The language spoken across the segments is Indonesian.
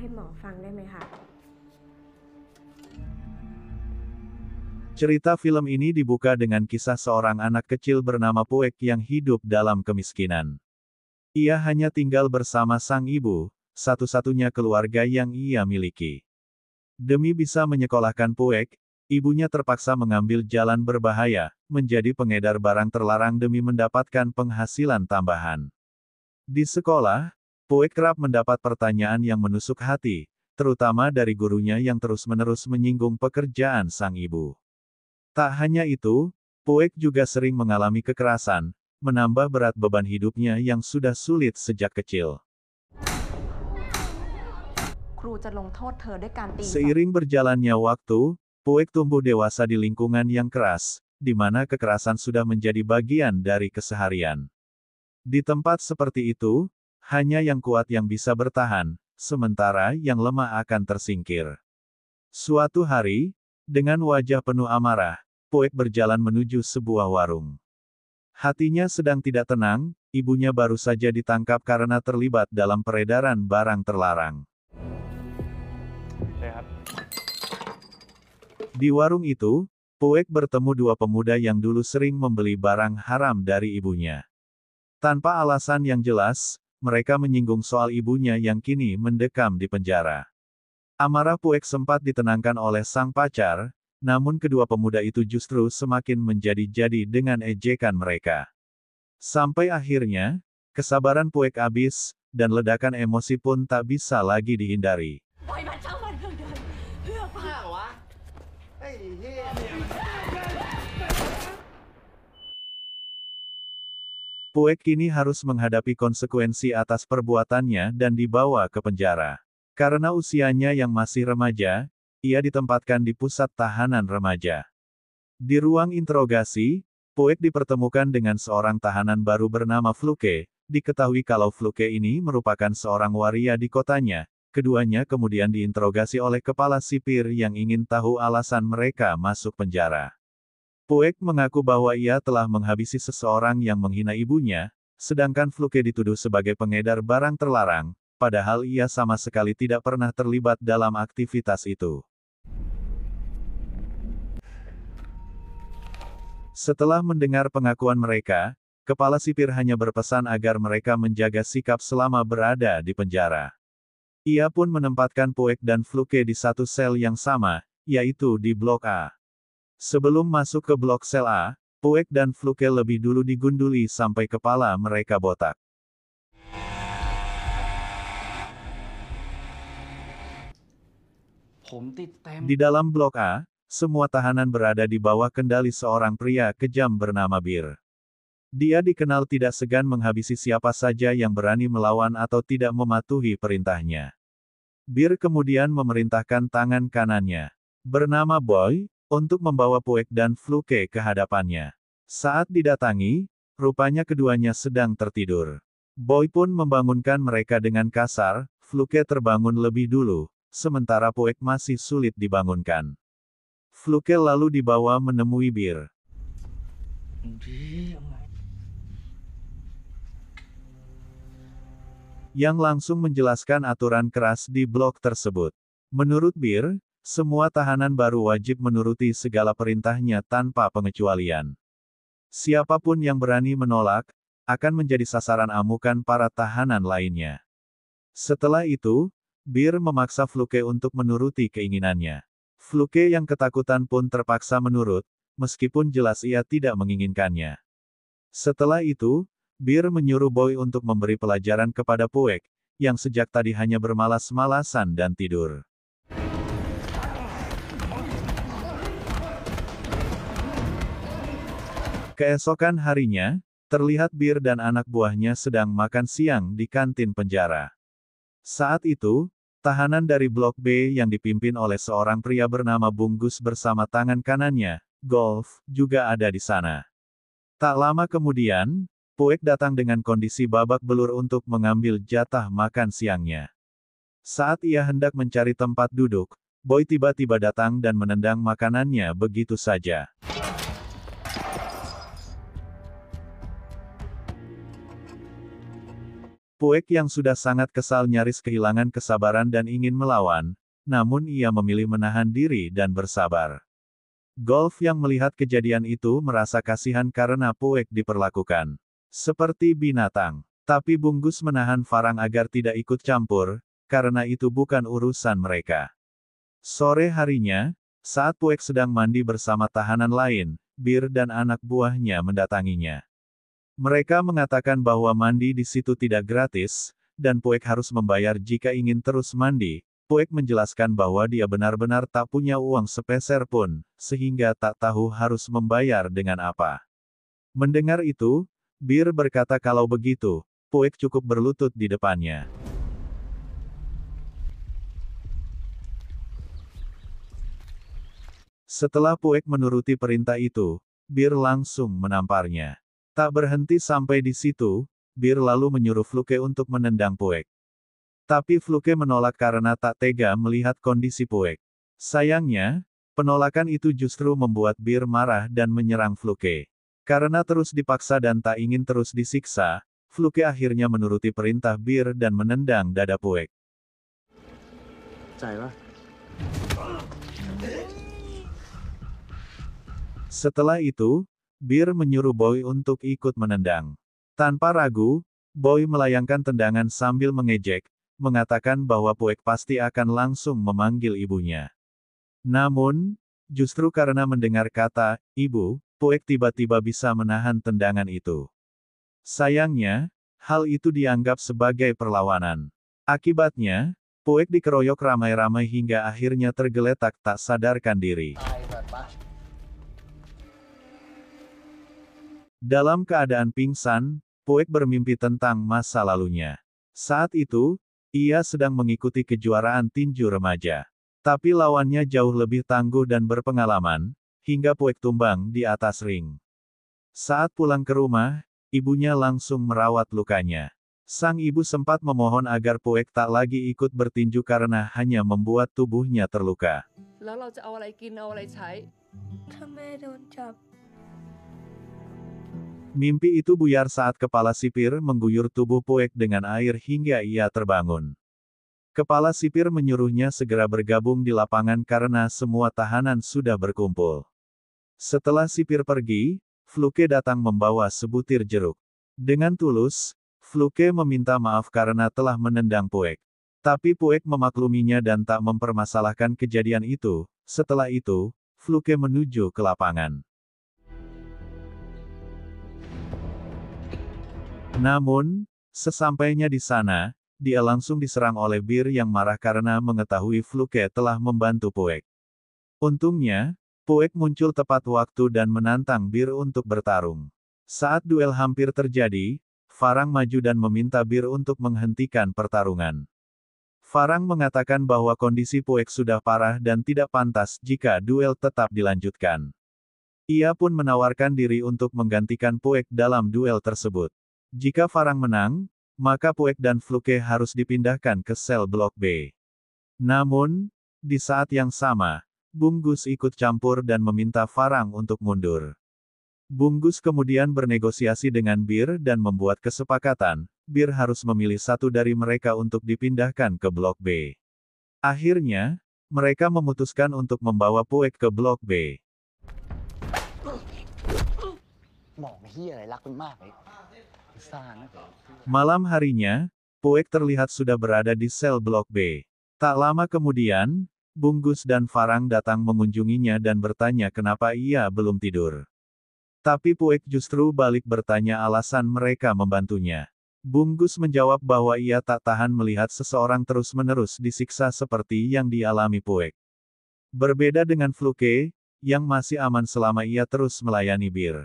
ให้หมอฟังได้ไหมคะ? Cerita film ini dibuka dengan kisah seorang anak kecil bernama Puek yang hidup dalam kemiskinan. Ia hanya tinggal bersama sang ibu, satu-satunya keluarga yang ia miliki. Demi bisa menyekolahkan Puek, ibunya terpaksa mengambil jalan berbahaya, menjadi pengedar barang terlarang demi mendapatkan penghasilan tambahan. Di sekolah, Puek kerap mendapat pertanyaan yang menusuk hati, terutama dari gurunya yang terus-menerus menyinggung pekerjaan sang ibu. Tak hanya itu, Puek juga sering mengalami kekerasan, menambah berat beban hidupnya yang sudah sulit sejak kecil. Seiring berjalannya waktu, Puek tumbuh dewasa di lingkungan yang keras, di mana kekerasan sudah menjadi bagian dari keseharian. Di tempat seperti itu, hanya yang kuat yang bisa bertahan, sementara yang lemah akan tersingkir. Suatu hari, dengan wajah penuh amarah, Puek berjalan menuju sebuah warung. Hatinya sedang tidak tenang, ibunya baru saja ditangkap karena terlibat dalam peredaran barang terlarang. Di warung itu, Puek bertemu dua pemuda yang dulu sering membeli barang haram dari ibunya. Tanpa alasan yang jelas, mereka menyinggung soal ibunya yang kini mendekam di penjara. Amarah Puek sempat ditenangkan oleh sang pacar, namun kedua pemuda itu justru semakin menjadi-jadi dengan ejekan mereka. Sampai akhirnya, kesabaran Puek habis, dan ledakan emosi pun tak bisa lagi dihindari. Puek kini harus menghadapi konsekuensi atas perbuatannya dan dibawa ke penjara. Karena usianya yang masih remaja, ia ditempatkan di pusat tahanan remaja. Di ruang interogasi, Puek dipertemukan dengan seorang tahanan baru bernama Fluke. Diketahui kalau Fluke ini merupakan seorang waria di kotanya. Keduanya kemudian diinterogasi oleh kepala sipir yang ingin tahu alasan mereka masuk penjara. Puek mengaku bahwa ia telah menghabisi seseorang yang menghina ibunya, sedangkan Fluke dituduh sebagai pengedar barang terlarang, padahal ia sama sekali tidak pernah terlibat dalam aktivitas itu. Setelah mendengar pengakuan mereka, kepala sipir hanya berpesan agar mereka menjaga sikap selama berada di penjara. Ia pun menempatkan Puek dan Fluke di satu sel yang sama, yaitu di Blok A. Sebelum masuk ke Blok sel A, Puek dan Fluke lebih dulu digunduli sampai kepala mereka botak. Di dalam Blok A, semua tahanan berada di bawah kendali seorang pria kejam bernama Bir. Dia dikenal tidak segan menghabisi siapa saja yang berani melawan atau tidak mematuhi perintahnya. Bir kemudian memerintahkan tangan kanannya, bernama Boy, untuk membawa Puek dan Fluke ke hadapannya. Saat didatangi, rupanya keduanya sedang tertidur. Boy pun membangunkan mereka dengan kasar. Fluke terbangun lebih dulu, sementara Puek masih sulit dibangunkan. Fluke lalu dibawa menemui Bir. Yang langsung menjelaskan aturan keras di blok tersebut. Menurut Bir, semua tahanan baru wajib menuruti segala perintahnya tanpa pengecualian. Siapapun yang berani menolak, akan menjadi sasaran amukan para tahanan lainnya. Setelah itu, Bir memaksa Fluke untuk menuruti keinginannya. Fluke yang ketakutan pun terpaksa menurut, meskipun jelas ia tidak menginginkannya. Setelah itu, Bir menyuruh Boy untuk memberi pelajaran kepada Puek, yang sejak tadi hanya bermalas-malasan dan tidur. Keesokan harinya, terlihat Bir dan anak buahnya sedang makan siang di kantin penjara. Saat itu, tahanan dari Blok B yang dipimpin oleh seorang pria bernama Bunggus bersama tangan kanannya, Golf, juga ada di sana. Tak lama kemudian, Puek datang dengan kondisi babak belur untuk mengambil jatah makan siangnya. Saat ia hendak mencari tempat duduk, Boy tiba-tiba datang dan menendang makanannya begitu saja. Puek yang sudah sangat kesal nyaris kehilangan kesabaran dan ingin melawan, namun ia memilih menahan diri dan bersabar. Golf yang melihat kejadian itu merasa kasihan karena Puek diperlakukan seperti binatang. Tapi Bunggus menahan Farang agar tidak ikut campur, karena itu bukan urusan mereka. Sore harinya, saat Puek sedang mandi bersama tahanan lain, Bir dan anak buahnya mendatanginya. Mereka mengatakan bahwa mandi di situ tidak gratis, dan Puek harus membayar jika ingin terus mandi. Puek menjelaskan bahwa dia benar-benar tak punya uang sepeser pun, sehingga tak tahu harus membayar dengan apa. Mendengar itu, Bir berkata kalau begitu, Puek cukup berlutut di depannya. Setelah Puek menuruti perintah itu, Bir langsung menamparnya. Tak berhenti sampai di situ, Bir lalu menyuruh Fluke untuk menendang Puek. Tapi Fluke menolak karena tak tega melihat kondisi Puek. Sayangnya, penolakan itu justru membuat Bir marah dan menyerang Fluke. Karena terus dipaksa dan tak ingin terus disiksa, Fluke akhirnya menuruti perintah Bir dan menendang dada Puek. Setelah itu, Bir menyuruh Boy untuk ikut menendang. Tanpa ragu, Boy melayangkan tendangan sambil mengejek, mengatakan bahwa Puek pasti akan langsung memanggil ibunya. Namun, justru karena mendengar kata "ibu", Puek tiba-tiba bisa menahan tendangan itu. Sayangnya, hal itu dianggap sebagai perlawanan. Akibatnya, Puek dikeroyok ramai-ramai hingga akhirnya tergeletak tak sadarkan diri. Dalam keadaan pingsan, Puek bermimpi tentang masa lalunya. Saat itu, ia sedang mengikuti kejuaraan tinju remaja. Tapi lawannya jauh lebih tangguh dan berpengalaman, hingga Puek tumbang di atas ring. Saat pulang ke rumah, ibunya langsung merawat lukanya. Sang ibu sempat memohon agar Puek tak lagi ikut bertinju karena hanya membuat tubuhnya terluka. Mimpi itu buyar saat kepala sipir mengguyur tubuh Puek dengan air hingga ia terbangun. Kepala sipir menyuruhnya segera bergabung di lapangan karena semua tahanan sudah berkumpul. Setelah sipir pergi, Fluke datang membawa sebutir jeruk. Dengan tulus, Fluke meminta maaf karena telah menendang Puek. Tapi Puek memakluminya dan tak mempermasalahkan kejadian itu. Setelah itu, Fluke menuju ke lapangan. Namun, sesampainya di sana, dia langsung diserang oleh Bir yang marah karena mengetahui Fluke telah membantu Puek. Untungnya, Puek muncul tepat waktu dan menantang Bir untuk bertarung. Saat duel hampir terjadi, Farang maju dan meminta Bir untuk menghentikan pertarungan. Farang mengatakan bahwa kondisi Puek sudah parah dan tidak pantas jika duel tetap dilanjutkan. Ia pun menawarkan diri untuk menggantikan Puek dalam duel tersebut. Jika Farang menang, maka Puek dan Fluke harus dipindahkan ke sel Blok B. Namun, di saat yang sama, Bunggus ikut campur dan meminta Farang untuk mundur. Bunggus kemudian bernegosiasi dengan Bir dan membuat kesepakatan, Bir harus memilih satu dari mereka untuk dipindahkan ke Blok B. Akhirnya, mereka memutuskan untuk membawa Puek ke Blok B. Malam harinya, Puek terlihat sudah berada di sel Blok B. Tak lama kemudian, Bunggus dan Farang datang mengunjunginya dan bertanya kenapa ia belum tidur. Tapi Puek justru balik bertanya alasan mereka membantunya. Bunggus menjawab bahwa ia tak tahan melihat seseorang terus-menerus disiksa seperti yang dialami Puek. Berbeda dengan Fluke, yang masih aman selama ia terus melayani Bir.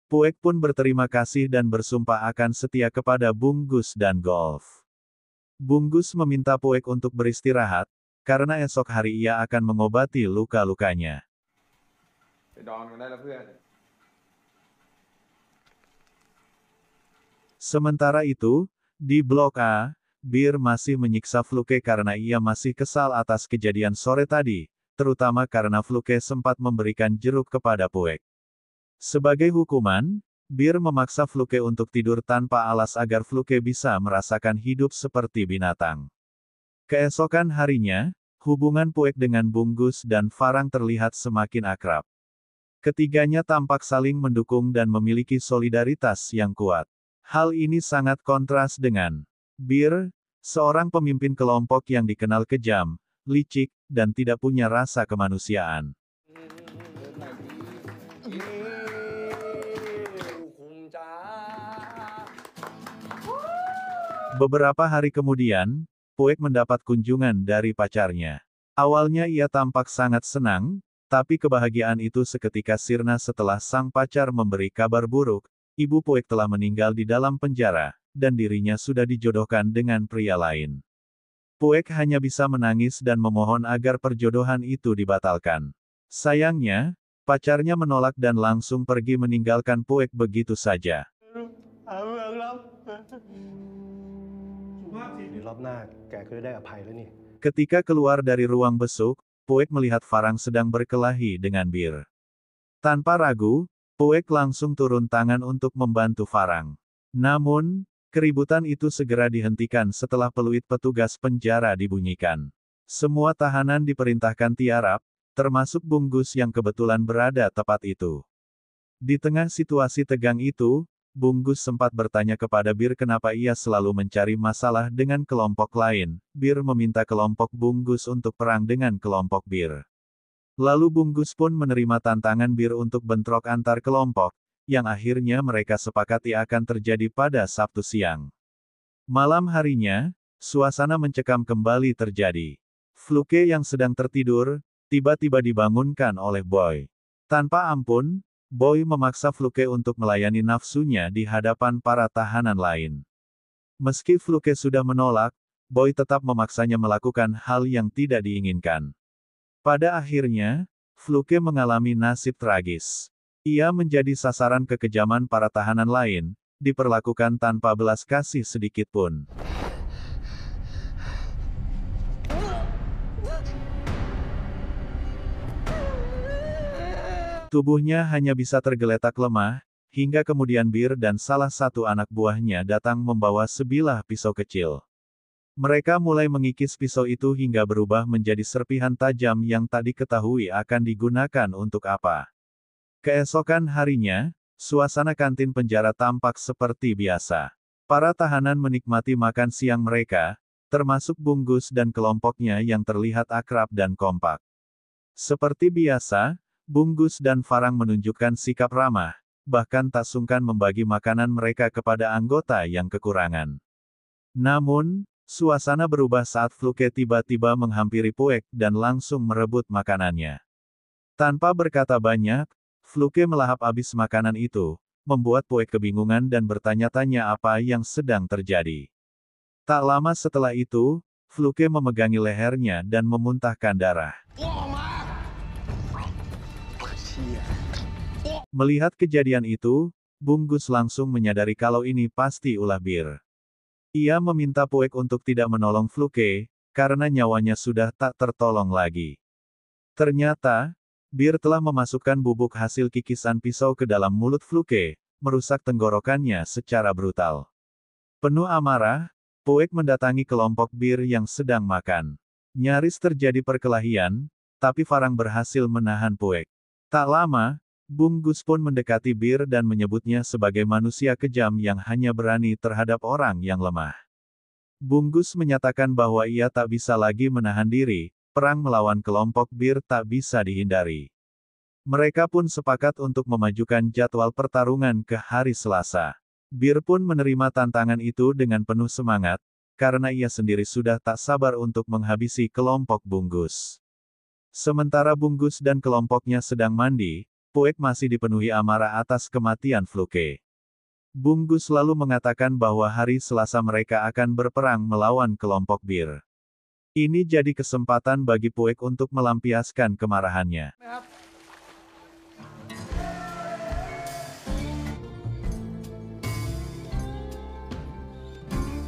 Puek pun berterima kasih dan bersumpah akan setia kepada Bunggus dan Golf. Bunggus meminta Puek untuk beristirahat, karena esok hari ia akan mengobati luka-lukanya. Sementara itu, di Blok A, Bir masih menyiksa Fluke karena ia masih kesal atas kejadian sore tadi, terutama karena Fluke sempat memberikan jeruk kepada Puek. Sebagai hukuman, Bir memaksa Fluke untuk tidur tanpa alas agar Fluke bisa merasakan hidup seperti binatang. Keesokan harinya, hubungan Puek dengan Bunggus dan Farang terlihat semakin akrab. Ketiganya tampak saling mendukung dan memiliki solidaritas yang kuat. Hal ini sangat kontras dengan Bir, seorang pemimpin kelompok yang dikenal kejam, licik, dan tidak punya rasa kemanusiaan. Beberapa hari kemudian, Puek mendapat kunjungan dari pacarnya. Awalnya ia tampak sangat senang, tapi kebahagiaan itu seketika sirna setelah sang pacar memberi kabar buruk, ibu Puek telah meninggal di dalam penjara, dan dirinya sudah dijodohkan dengan pria lain. Puek hanya bisa menangis dan memohon agar perjodohan itu dibatalkan. Sayangnya, pacarnya menolak dan langsung pergi meninggalkan Puek begitu saja. รอบหน้าแกก็จะได้อภัยแล้วนี่ Ketika keluar dari ruang besuk, Puek melihat Farang sedang berkelahi dengan Bir. Tanpa ragu, Puek langsung turun tangan untuk membantu Farang. Namun, keributan itu segera dihentikan setelah peluit petugas penjara dibunyikan. Semua tahanan diperintahkan tiarap, termasuk Bunggus yang kebetulan berada tepat itu. Di tengah situasi tegang itu, Bunggus sempat bertanya kepada Bir kenapa ia selalu mencari masalah dengan kelompok lain. Bir meminta kelompok Bunggus untuk perang dengan kelompok Bir. Lalu Bunggus pun menerima tantangan Bir untuk bentrok antar kelompok, yang akhirnya mereka sepakati akan terjadi pada Sabtu siang. Malam harinya, suasana mencekam kembali terjadi. Fluke yang sedang tertidur, tiba-tiba dibangunkan oleh Boy. Tanpa ampun, Boy memaksa Fluke untuk melayani nafsunya di hadapan para tahanan lain. Meski Fluke sudah menolak, Boy tetap memaksanya melakukan hal yang tidak diinginkan. Pada akhirnya, Fluke mengalami nasib tragis. Ia menjadi sasaran kekejaman para tahanan lain, diperlakukan tanpa belas kasih sedikit pun. Tubuhnya hanya bisa tergeletak lemah, hingga kemudian Bir dan salah satu anak buahnya datang membawa sebilah pisau kecil. Mereka mulai mengikis pisau itu hingga berubah menjadi serpihan tajam yang tak diketahui akan digunakan untuk apa. Keesokan harinya, suasana kantin penjara tampak seperti biasa. Para tahanan menikmati makan siang mereka, termasuk Bunggus dan kelompoknya yang terlihat akrab dan kompak. Seperti biasa, Bunggus dan Farang menunjukkan sikap ramah, bahkan tak sungkan membagi makanan mereka kepada anggota yang kekurangan. Namun, suasana berubah saat Fluke tiba-tiba menghampiri Puek dan langsung merebut makanannya. Tanpa berkata banyak, Fluke melahap habis makanan itu, membuat Puek kebingungan dan bertanya-tanya apa yang sedang terjadi. Tak lama setelah itu, Fluke memegangi lehernya dan memuntahkan darah. Melihat kejadian itu, Bunggus langsung menyadari kalau ini pasti ulah Bir. Ia meminta Puek untuk tidak menolong Fluke, karena nyawanya sudah tak tertolong lagi. Ternyata, Bir telah memasukkan bubuk hasil kikisan pisau ke dalam mulut Fluke, merusak tenggorokannya secara brutal. Penuh amarah, Puek mendatangi kelompok Bir yang sedang makan. Nyaris terjadi perkelahian, tapi Farang berhasil menahan Puek. Tak lama, Bunggus pun mendekati Bir dan menyebutnya sebagai manusia kejam yang hanya berani terhadap orang yang lemah. Bunggus menyatakan bahwa ia tak bisa lagi menahan diri, perang melawan kelompok Bir tak bisa dihindari. Mereka pun sepakat untuk memajukan jadwal pertarungan ke hari Selasa. Bir pun menerima tantangan itu dengan penuh semangat, karena ia sendiri sudah tak sabar untuk menghabisi kelompok Bunggus. Sementara Bunggus dan kelompoknya sedang mandi, Puek masih dipenuhi amarah atas kematian Fluke. Bunggus lalu mengatakan bahwa hari Selasa mereka akan berperang melawan kelompok Bir. Ini jadi kesempatan bagi Puek untuk melampiaskan kemarahannya.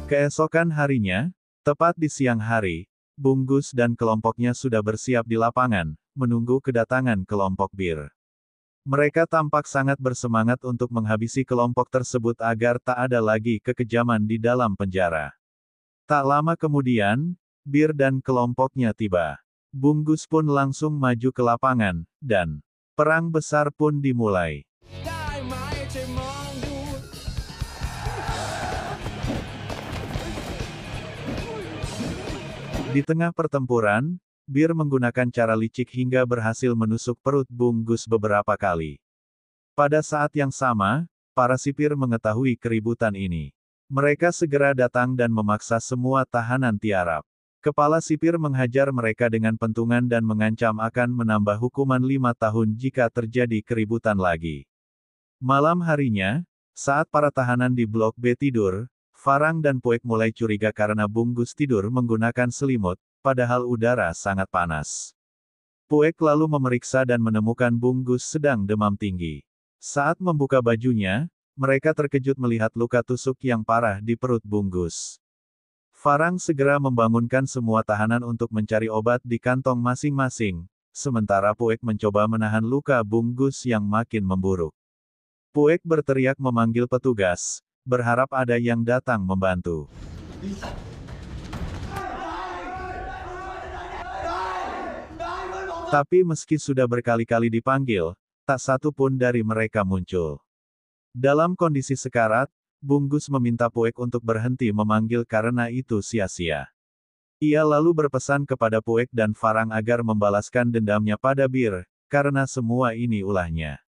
Keesokan harinya, tepat di siang hari, Bunggus dan kelompoknya sudah bersiap di lapangan, menunggu kedatangan kelompok Bir. Mereka tampak sangat bersemangat untuk menghabisi kelompok tersebut agar tak ada lagi kekejaman di dalam penjara. Tak lama kemudian, Bir dan kelompoknya tiba. Bunggus pun langsung maju ke lapangan, dan perang besar pun dimulai. Di tengah pertempuran, Bir menggunakan cara licik hingga berhasil menusuk perut Bunggus beberapa kali. Pada saat yang sama, para sipir mengetahui keributan ini. Mereka segera datang dan memaksa semua tahanan tiarap. Kepala sipir menghajar mereka dengan pentungan dan mengancam akan menambah hukuman 5 tahun jika terjadi keributan lagi. Malam harinya, saat para tahanan di Blok B tidur, Farang dan Puek mulai curiga karena Bunggus tidur menggunakan selimut, padahal udara sangat panas. Puek lalu memeriksa dan menemukan Bunggus sedang demam tinggi. Saat membuka bajunya, mereka terkejut melihat luka tusuk yang parah di perut Bunggus. Farang segera membangunkan semua tahanan untuk mencari obat di kantong masing-masing, sementara Puek mencoba menahan luka Bunggus yang makin memburuk. Puek berteriak memanggil petugas, berharap ada yang datang membantu. Tapi meski sudah berkali-kali dipanggil, tak satu pun dari mereka muncul. Dalam kondisi sekarat, Bunggus meminta Puek untuk berhenti memanggil karena itu sia-sia. Ia lalu berpesan kepada Puek dan Farang agar membalaskan dendamnya pada Bir, karena semua ini ulahnya.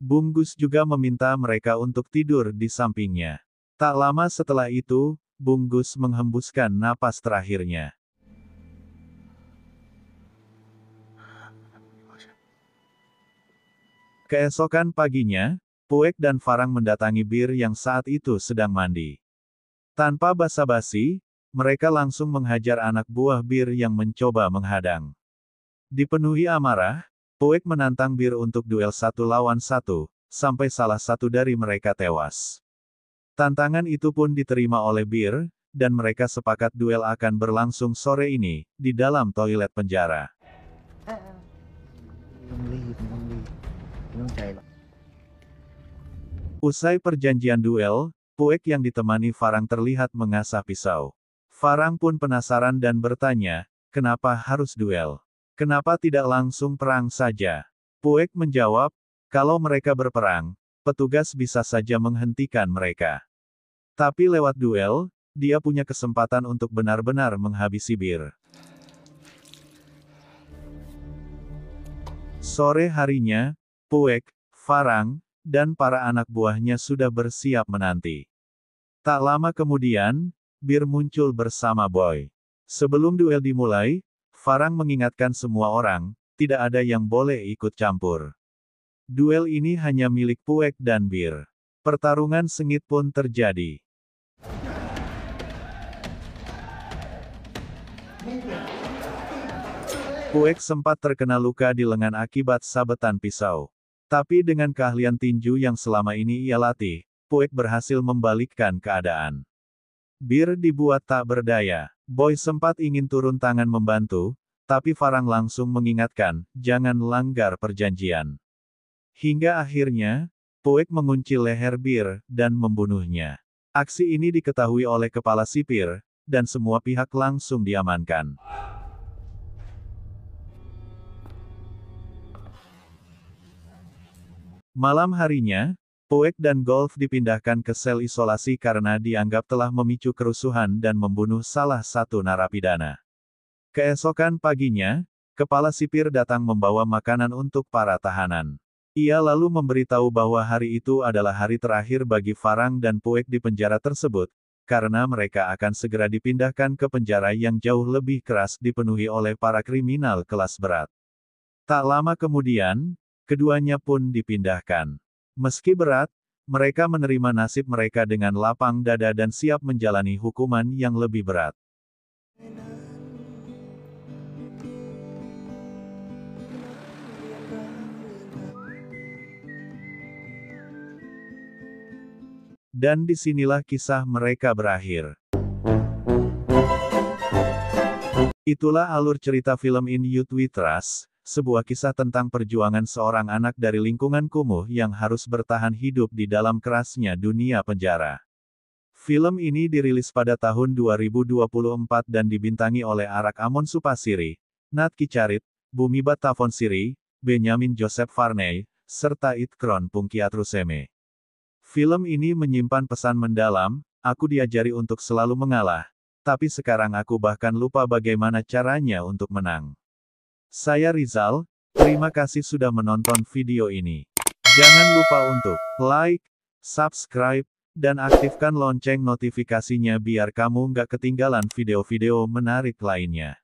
Bunggus juga meminta mereka untuk tidur di sampingnya. Tak lama setelah itu, Bunggus menghembuskan napas terakhirnya. Keesokan paginya, Puek dan Farang mendatangi Bir yang saat itu sedang mandi. Tanpa basa-basi, mereka langsung menghajar anak buah Bir yang mencoba menghadang. Dipenuhi amarah, Puek menantang Bir untuk duel 1 lawan 1, sampai salah satu dari mereka tewas. Tantangan itu pun diterima oleh Bir, dan mereka sepakat duel akan berlangsung sore ini, di dalam toilet penjara. Usai perjanjian duel, Puek yang ditemani Farang terlihat mengasah pisau. Farang pun penasaran dan bertanya, kenapa harus duel? Kenapa tidak langsung perang saja? Puek menjawab, kalau mereka berperang, petugas bisa saja menghentikan mereka. Tapi lewat duel, dia punya kesempatan untuk benar-benar menghabisi Bir. Sore harinya, Puek, Farang, dan para anak buahnya sudah bersiap menanti. Tak lama kemudian, Bir muncul bersama Boy. Sebelum duel dimulai, Farang mengingatkan semua orang, tidak ada yang boleh ikut campur. Duel ini hanya milik Puek dan Bir. Pertarungan sengit pun terjadi. Puek sempat terkena luka di lengan akibat sabetan pisau. Tapi dengan keahlian tinju yang selama ini ia latih, Puek berhasil membalikkan keadaan. Bir dibuat tak berdaya. Boy sempat ingin turun tangan membantu, tapi Farang langsung mengingatkan, jangan langgar perjanjian. Hingga akhirnya, Puek mengunci leher Bir, dan membunuhnya. Aksi ini diketahui oleh kepala sipir, dan semua pihak langsung diamankan. Malam harinya, Puek dan Golf dipindahkan ke sel isolasi karena dianggap telah memicu kerusuhan dan membunuh salah satu narapidana. Keesokan paginya, kepala sipir datang membawa makanan untuk para tahanan. Ia lalu memberitahu bahwa hari itu adalah hari terakhir bagi Farang dan Puek di penjara tersebut, karena mereka akan segera dipindahkan ke penjara yang jauh lebih keras dipenuhi oleh para kriminal kelas berat. Tak lama kemudian, keduanya pun dipindahkan. Meski berat, mereka menerima nasib mereka dengan lapang dada dan siap menjalani hukuman yang lebih berat. Dan disinilah kisah mereka berakhir. Itulah alur cerita film In Youth We Trust, sebuah kisah tentang perjuangan seorang anak dari lingkungan kumuh yang harus bertahan hidup di dalam kerasnya dunia penjara. Film ini dirilis pada tahun 2024 dan dibintangi oleh Arak Amon Supasiri, Nat Kicarit, Bumibat Tafonsiri, Benyamin Joseph Varney, serta Itkron Pungkiatruseme. Film ini menyimpan pesan mendalam, aku diajari untuk selalu mengalah, tapi sekarang aku bahkan lupa bagaimana caranya untuk menang. Saya Rizal, terima kasih sudah menonton video ini. Jangan lupa untuk like, subscribe, dan aktifkan lonceng notifikasinya biar kamu nggak ketinggalan video-video menarik lainnya.